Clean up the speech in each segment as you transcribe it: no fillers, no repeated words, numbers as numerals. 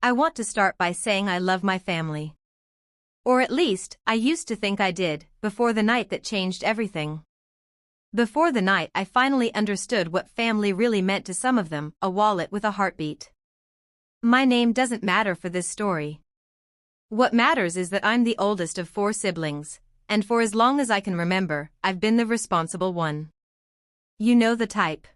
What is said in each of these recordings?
I want to start by saying I love my family. Or at least, I used to think I did, before the night that changed everything. Before the night I finally understood what family really meant to some of them, a wallet with a heartbeat. My name doesn't matter for this story. What matters is that I'm the oldest of 4 siblings, and for as long as I can remember, I've been the responsible one. You know the type.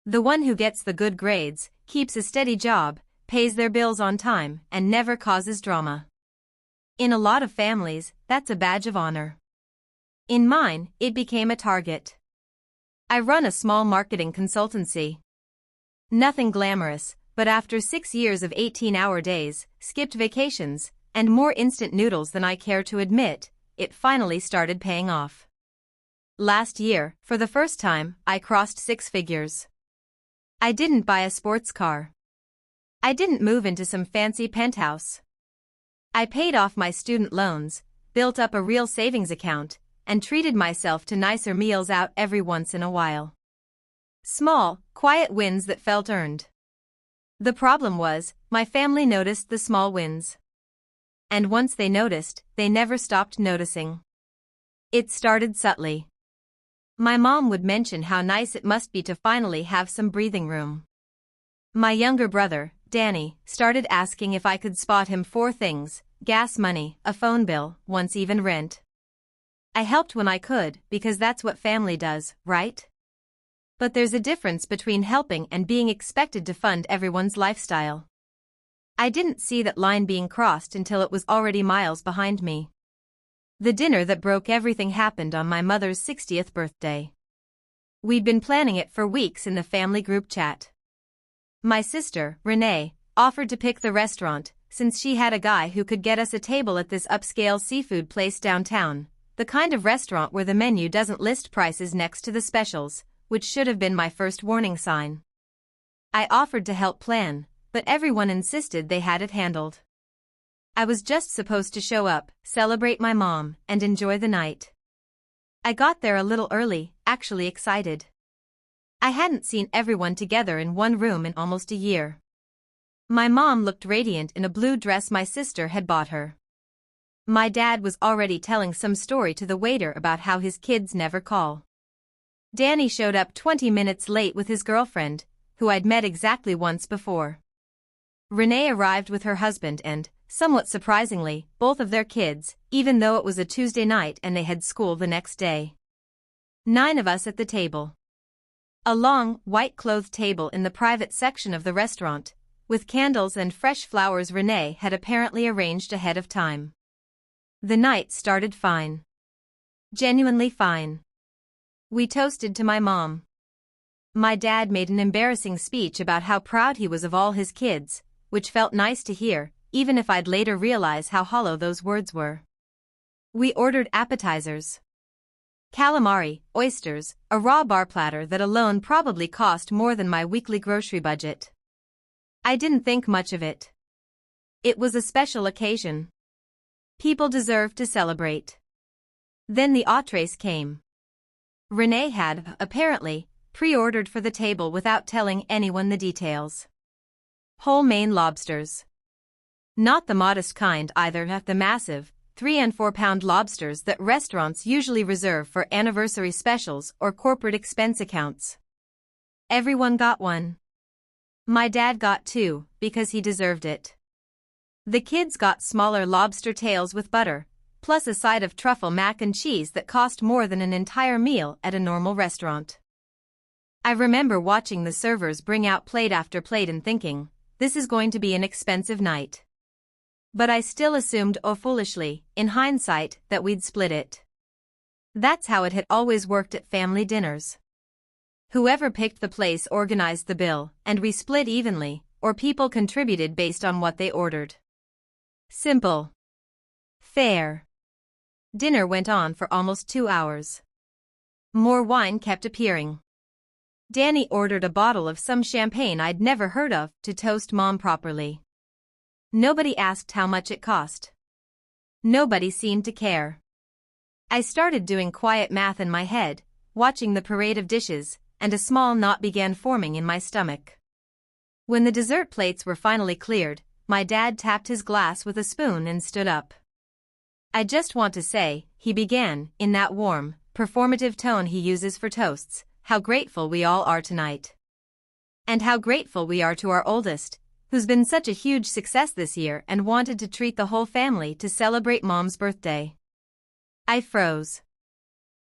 The one who gets the good grades, keeps a steady job, pays their bills on time, and never causes drama. In a lot of families, that's a badge of honor. In mine, it became a target. I run a small marketing consultancy. Nothing glamorous, but after 6 years of 18-hour days, skipped vacations, and more instant noodles than I care to admit, it finally started paying off. Last year, for the first time, I crossed 6 figures. I didn't buy a sports car. I didn't move into some fancy penthouse. I paid off my student loans, built up a real savings account, and treated myself to nicer meals out every once in a while. Small, quiet wins that felt earned. The problem was, my family noticed the small wins. And once they noticed, they never stopped noticing. It started subtly. My mom would mention how nice it must be to finally have some breathing room. My younger brother, Danny, started asking if I could spot him 4 things: gas money, a phone bill, once even rent. I helped when I could, because that's what family does, right? But there's a difference between helping and being expected to fund everyone's lifestyle. I didn't see that line being crossed until it was already miles behind me. The dinner that broke everything happened on my mother's 60th birthday. We'd been planning it for weeks in the family group chat. My sister, Renee, offered to pick the restaurant, since she had a guy who could get us a table at this upscale seafood place downtown, the kind of restaurant where the menu doesn't list prices next to the specials, which should have been my first warning sign. I offered to help plan, but everyone insisted they had it handled. I was just supposed to show up, celebrate my mom, and enjoy the night. I got there a little early, actually excited. I hadn't seen everyone together in one room in almost a year. My mom looked radiant in a blue dress my sister had bought her. My dad was already telling some story to the waiter about how his kids never call. Danny showed up 20 minutes late with his girlfriend, who I'd met exactly once before. Renee arrived with her husband and, somewhat surprisingly, both of their kids, even though it was a Tuesday night and they had school the next day. 9 of us at the table. A long, white-clothed table in the private section of the restaurant, with candles and fresh flowers Renee had apparently arranged ahead of time. The night started fine. Genuinely fine. We toasted to my mom. My dad made an embarrassing speech about how proud he was of all his kids, which felt nice to hear, even if I'd later realize how hollow those words were. We ordered appetizers. Calamari, oysters, a raw bar platter that alone probably cost more than my weekly grocery budget. I didn't think much of it. It was a special occasion. People deserved to celebrate. Then the entrees came. Renee had, apparently, pre-ordered for the table without telling anyone the details. Whole Maine lobsters. Not the modest kind either, the massive, 3 and 4 pound lobsters that restaurants usually reserve for anniversary specials or corporate expense accounts. Everyone got one. My dad got 2, because he deserved it. The kids got smaller lobster tails with butter, plus a side of truffle mac and cheese that cost more than an entire meal at a normal restaurant. I remember watching the servers bring out plate after plate and thinking, this is going to be an expensive night. But I still assumed, foolishly, in hindsight, that we'd split it. That's how it had always worked at family dinners. Whoever picked the place organized the bill, and we split evenly, or people contributed based on what they ordered. Simple. Fair. Dinner went on for almost 2 hours. More wine kept appearing. Danny ordered a bottle of some champagne I'd never heard of to toast Mom properly. Nobody asked how much it cost. Nobody seemed to care. I started doing quiet math in my head, watching the parade of dishes, and a small knot began forming in my stomach. When the dessert plates were finally cleared, my dad tapped his glass with a spoon and stood up. "I just want to say," he began, in that warm, performative tone he uses for toasts, "how grateful we all are tonight. And how grateful we are to our oldest, who's been such a huge success this year and wanted to treat the whole family to celebrate Mom's birthday." I froze.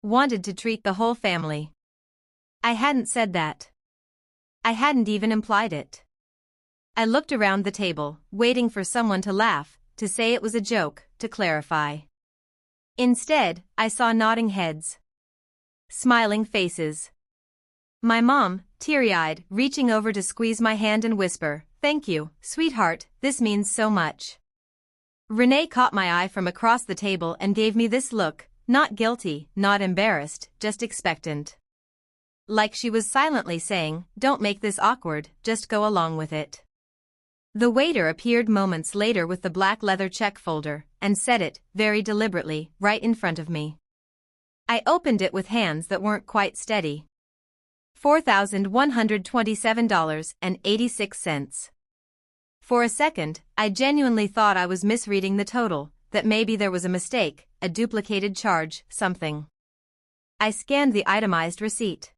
Wanted to treat the whole family. I hadn't said that. I hadn't even implied it. I looked around the table, waiting for someone to laugh, to say it was a joke, to clarify. Instead, I saw nodding heads. Smiling faces. My mom, teary-eyed, reaching over to squeeze my hand and whisper, "Thank you, sweetheart, this means so much." Renee caught my eye from across the table and gave me this look, not guilty, not embarrassed, just expectant. Like she was silently saying, "Don't make this awkward, just go along with it." The waiter appeared moments later with the black leather check folder, and set it, very deliberately, right in front of me. I opened it with hands that weren't quite steady. $4,127.86. For a second, I genuinely thought I was misreading the total, that maybe there was a mistake, a duplicated charge, something. I scanned the itemized receipt.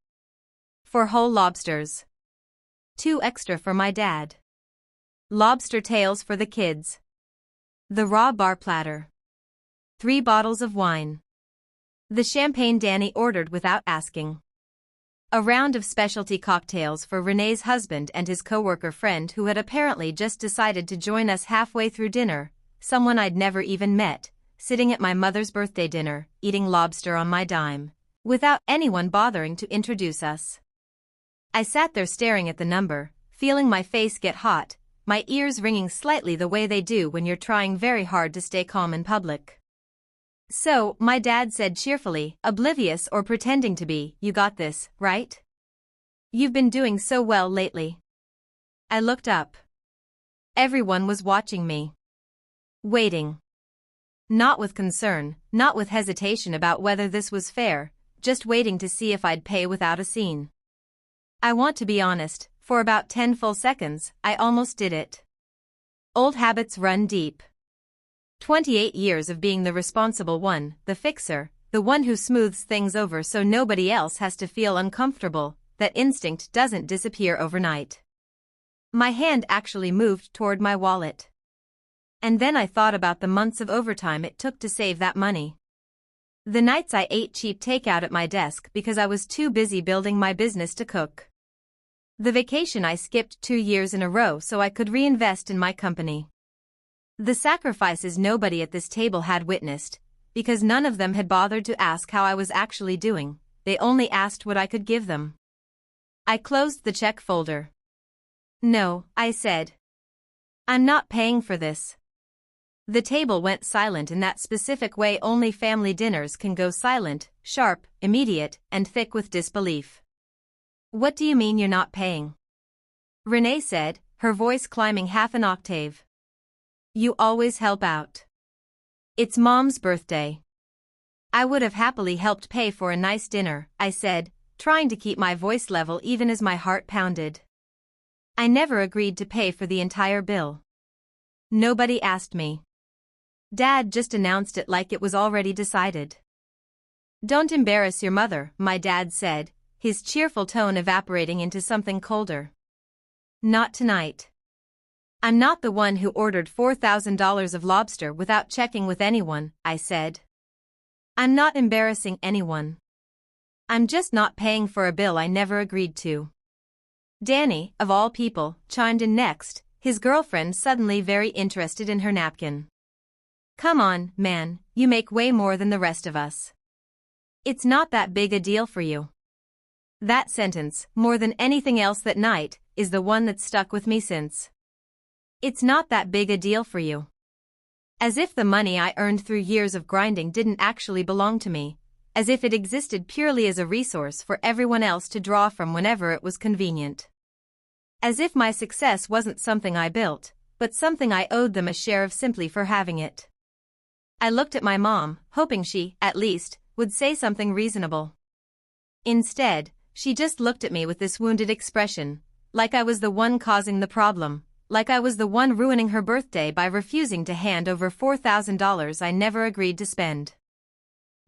4 whole lobsters. 2 extra for my dad. Lobster tails for the kids. The raw bar platter. 3 bottles of wine. The champagne Danny ordered without asking. A round of specialty cocktails for Renee's husband and his coworker friend who had apparently just decided to join us halfway through dinner, someone I'd never even met, sitting at my mother's birthday dinner, eating lobster on my dime, without anyone bothering to introduce us. I sat there staring at the number, feeling my face get hot, my ears ringing slightly the way they do when you're trying very hard to stay calm in public. "So," my dad said cheerfully, oblivious or pretending to be, "you got this, right? You've been doing so well lately." I looked up. Everyone was watching me. Waiting. Not with concern, not with hesitation about whether this was fair, just waiting to see if I'd pay without a scene. I want to be honest, for about 10 full seconds, I almost did it. Old habits run deep. 28 years of being the responsible one, the fixer, the one who smooths things over so nobody else has to feel uncomfortable, that instinct doesn't disappear overnight. My hand actually moved toward my wallet. And then I thought about the months of overtime it took to save that money. The nights I ate cheap takeout at my desk because I was too busy building my business to cook. The vacation I skipped 2 years in a row so I could reinvest in my company. The sacrifices nobody at this table had witnessed, because none of them had bothered to ask how I was actually doing, they only asked what I could give them. I closed the check folder. "No," I said. "I'm not paying for this." The table went silent in that specific way only family dinners can go silent, sharp, immediate, and thick with disbelief. "What do you mean you're not paying?" Renee said, her voice climbing half an octave. "You always help out. It's Mom's birthday." "I would have happily helped pay for a nice dinner," I said, trying to keep my voice level even as my heart pounded. "I never agreed to pay for the entire bill. Nobody asked me. Dad just announced it like it was already decided." "Don't embarrass your mother," my dad said, his cheerful tone evaporating into something colder. "Not tonight. I'm not the one who ordered $4,000 of lobster without checking with anyone," I said. "I'm not embarrassing anyone. I'm just not paying for a bill I never agreed to." Danny, of all people, chimed in next, his girlfriend suddenly very interested in her napkin. "Come on, man, you make way more than the rest of us. It's not that big a deal for you." That sentence, more than anything else that night, is the one that's stuck with me since. It's not that big a deal for you. As if the money I earned through years of grinding didn't actually belong to me, as if it existed purely as a resource for everyone else to draw from whenever it was convenient. As if my success wasn't something I built, but something I owed them a share of simply for having it. I looked at my mom, hoping she, at least, would say something reasonable. Instead, she just looked at me with this wounded expression, like I was the one causing the problem, like I was the one ruining her birthday by refusing to hand over $4,000 I never agreed to spend.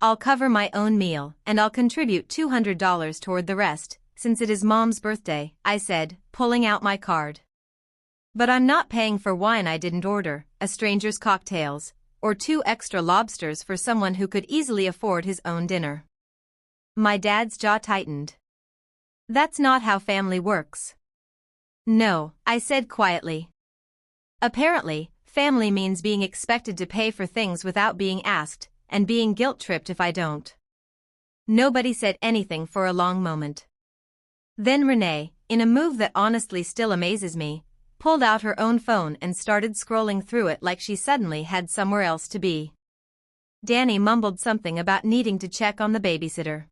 "I'll cover my own meal, and I'll contribute $200 toward the rest, since it is Mom's birthday," I said, pulling out my card. "But I'm not paying for wine I didn't order, a stranger's cocktails, or 2 extra lobsters for someone who could easily afford his own dinner." My dad's jaw tightened. "That's not how family works." "No," I said quietly. "Apparently, family means being expected to pay for things without being asked, and being guilt-tripped if I don't." Nobody said anything for a long moment. Then Renee, in a move that honestly still amazes me, pulled out her own phone and started scrolling through it like she suddenly had somewhere else to be. Danny mumbled something about needing to check on the babysitter.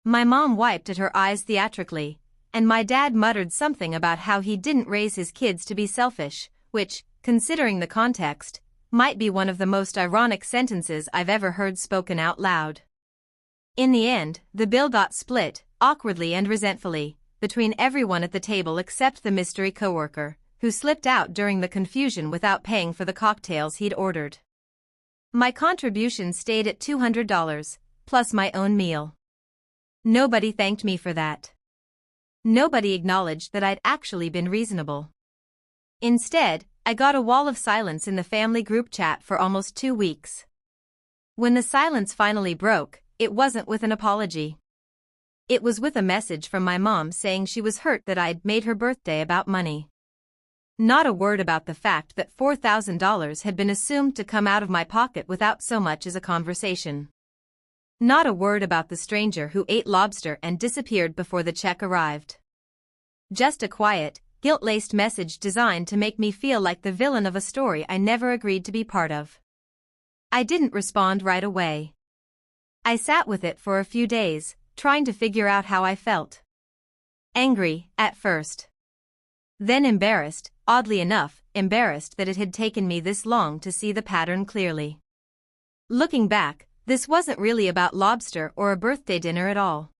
My mom wiped at her eyes theatrically, and my dad muttered something about how he didn't raise his kids to be selfish, which, considering the context, might be one of the most ironic sentences I've ever heard spoken out loud. In the end, the bill got split, awkwardly and resentfully, between everyone at the table except the mystery coworker, who slipped out during the confusion without paying for the cocktails he'd ordered. My contribution stayed at $200, plus my own meal. Nobody thanked me for that. Nobody acknowledged that I'd actually been reasonable. Instead, I got a wall of silence in the family group chat for almost 2 weeks. When the silence finally broke, it wasn't with an apology. It was with a message from my mom saying she was hurt that I'd made her birthday about money. Not a word about the fact that $4,000 had been assumed to come out of my pocket without so much as a conversation. Not a word about the stranger who ate lobster and disappeared before the check arrived. Just a quiet, guilt-laced message designed to make me feel like the villain of a story I never agreed to be part of. I didn't respond right away. I sat with it for a few days, trying to figure out how I felt. Angry, at first. Then embarrassed, oddly enough, embarrassed that it had taken me this long to see the pattern clearly. Looking back, this wasn't really about lobster or a birthday dinner at all.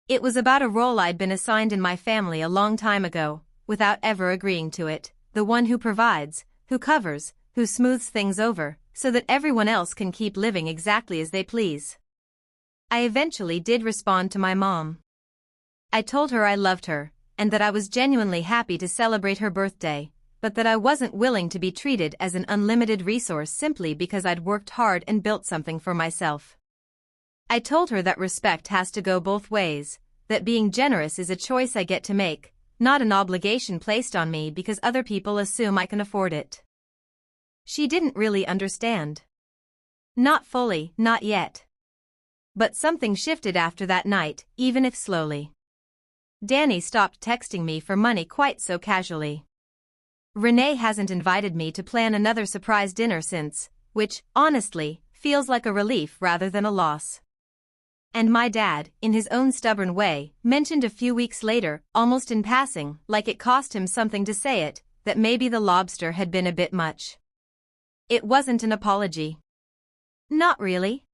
It was about a role I'd been assigned in my family a long time ago, without ever agreeing to it, the one who provides, who covers, who smooths things over, so that everyone else can keep living exactly as they please. I eventually did respond to my mom. I told her I loved her, and that I was genuinely happy to celebrate her birthday, but that I wasn't willing to be treated as an unlimited resource simply because I'd worked hard and built something for myself. I told her that respect has to go both ways, that being generous is a choice I get to make, not an obligation placed on me because other people assume I can afford it. She didn't really understand. Not fully, not yet. But something shifted after that night, even if slowly. Danny stopped texting me for money quite so casually. Renee hasn't invited me to plan another surprise dinner since, which, honestly, feels like a relief rather than a loss. And my dad, in his own stubborn way, mentioned a few weeks later, almost in passing, like it cost him something to say it, that maybe the lobster had been a bit much. It wasn't an apology. Not really.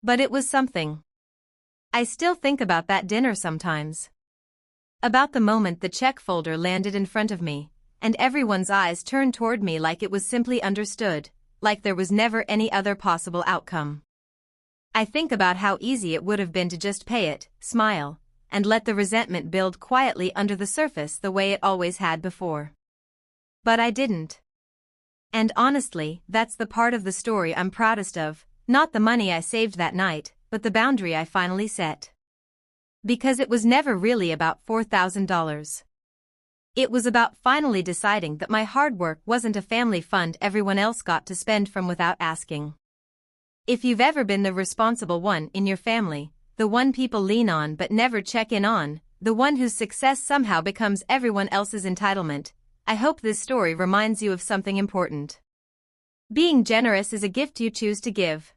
But it was something. I still think about that dinner sometimes. About the moment the check folder landed in front of me, and everyone's eyes turned toward me like it was simply understood, like there was never any other possible outcome. I think about how easy it would have been to just pay it, smile, and let the resentment build quietly under the surface the way it always had before. But I didn't. And honestly, that's the part of the story I'm proudest of, not the money I saved that night, but the boundary I finally set. Because it was never really about $4,000. It was about finally deciding that my hard work wasn't a family fund everyone else got to spend from without asking. If you've ever been the responsible one in your family, the one people lean on but never check in on, the one whose success somehow becomes everyone else's entitlement, I hope this story reminds you of something important. Being generous is a gift you choose to give.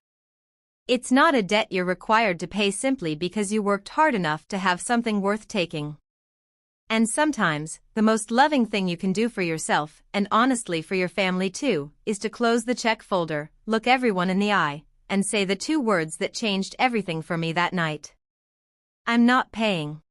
It's not a debt you're required to pay simply because you worked hard enough to have something worth taking. And sometimes, the most loving thing you can do for yourself, and honestly for your family too, is to close the check folder, look everyone in the eye, and say the 2 words that changed everything for me that night. I'm not paying.